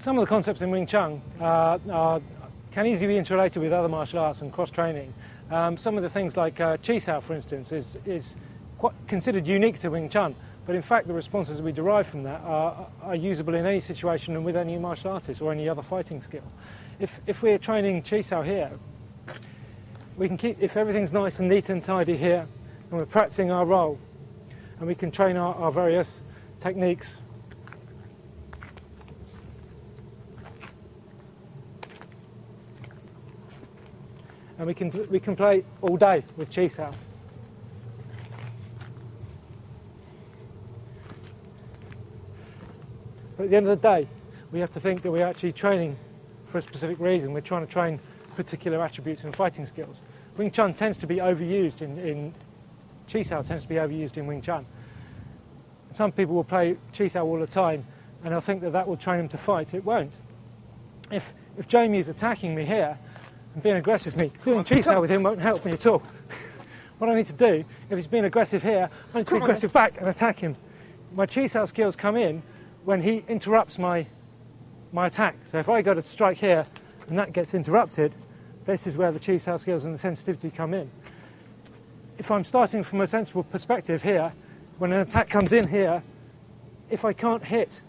Some of the concepts in Wing Chun can easily be interrelated with other martial arts and cross-training. Some of the things like Chi Sao, for instance, is quite considered unique to Wing Chun, but in fact the responses that we derive from that are usable in any situation and with any martial artist or any other fighting skill. If we're training Chi Sao here, we can keep, if everything's nice and neat and tidy here, and we're practicing our role, and we can train our various techniques. And we can play all day with Chi Sao. But at the end of the day, we have to think that we're actually training for a specific reason. We're trying to train particular attributes and fighting skills. Wing Chun tends to be overused in Chi Sao tends to be overused in Wing Chun. Some people will play Chi Sao all the time and they'll think that that will train them to fight. It won't. If Jamie is attacking me here and being aggressive with me, doing Chi Sao with him won't help me at all. What I need to do, if he's being aggressive here, I need to be aggressive back and attack him. My Chi Sao skills come in when he interrupts my attack. So if I go to strike here and that gets interrupted, this is where the Chi Sao skills and the sensitivity come in. If I'm starting from a sensible perspective here, when an attack comes in here, if I can't hit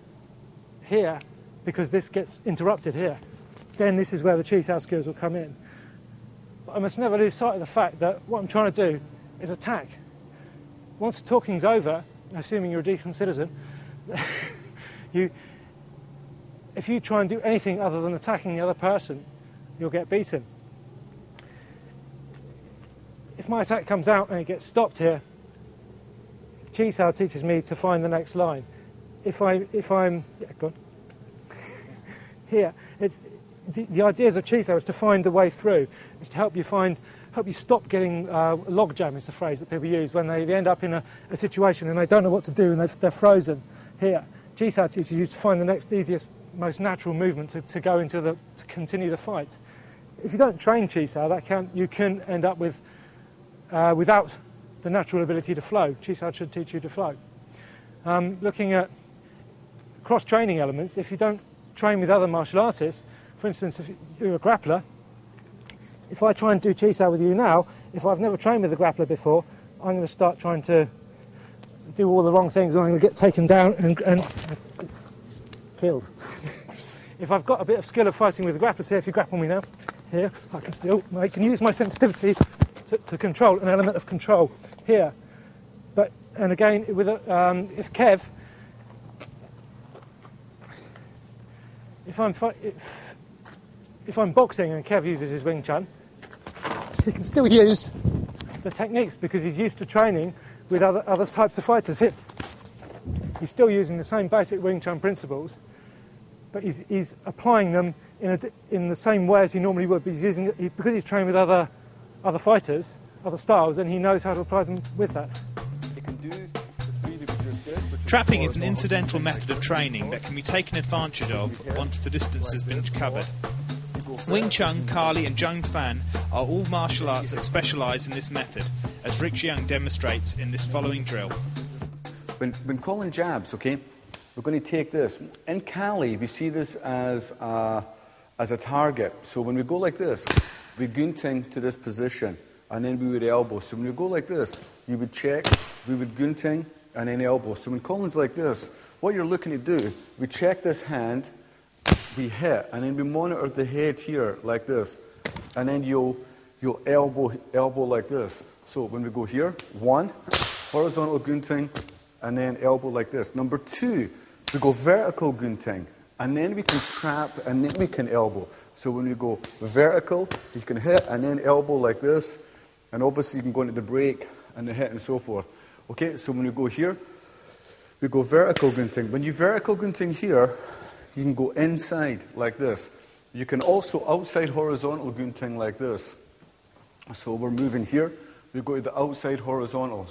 here because this gets interrupted here, then this is where the Chi Sao skills will come in. But I must never lose sight of the fact that what I'm trying to do is attack. Once the talking's over, assuming you're a decent citizen, if you try and do anything other than attacking the other person, you'll get beaten. If my attack comes out and it gets stopped here, Chi Sao teaches me to find the next line. If I'm yeah, go on. Here, it's the ideas of Chi Sao is to find the way through. It's to help you stop getting logjam is the phrase that people use when they end up in a situation and they don't know what to do and they're frozen. Here, Chi Sao teaches you to find the next easiest, most natural movement to go into to continue the fight. If you don't train Chi Sao, you can end up with without the natural ability to flow. Chi Sao should teach you to flow. Looking at cross-training elements, if you don't train with other martial artists, for instance, if you're a grappler, if I try and do Chi Sao with you now, if I've never trained with a grappler before, I'm going to start trying to do all the wrong things and I'm going to get taken down and killed. If I've got a bit of skill of fighting with the grapplers here, if you grapple me now, here, I can use my sensitivity to control, an element of control here. And again, if I'm boxing and Kev uses his Wing Chun, he can still use the techniques because he's used to training with other types of fighters. Here, he's still using the same basic Wing Chun principles, but he's applying them in the same way as he normally would. But because he's trained with other fighters, other styles, and he knows how to apply them with that. Trapping is an incidental method of training that can be taken advantage of once the distance has been covered. Wing Chun, Kali and Zheng Fan are all martial arts that specialise in this method, as Rick Jiang demonstrates in this following drill. When calling jabs, okay, we're going to take this. In Kali, we see this as a target. So when we go like this, we gunting to this position, and then we would elbow. So when we go like this, you would check, we would gunting, and then elbow. So when Colin's like this, what you're looking to do, we check this hand, we hit, and then we monitor the head here like this, and then you'll elbow like this. So when we go here, 1, horizontal gunting, and then elbow like this. Number 2, we go vertical gunting, and then we can trap, and then we can elbow. So when we go vertical, you can hit, and then elbow like this, and obviously you can go into the break, and the hit, and so forth. Okay, so when we go here, we go vertical gunting. When you vertical gunting here, you can go inside like this. You can also outside horizontal gunting like this. So we're moving here, we go to the outside horizontal.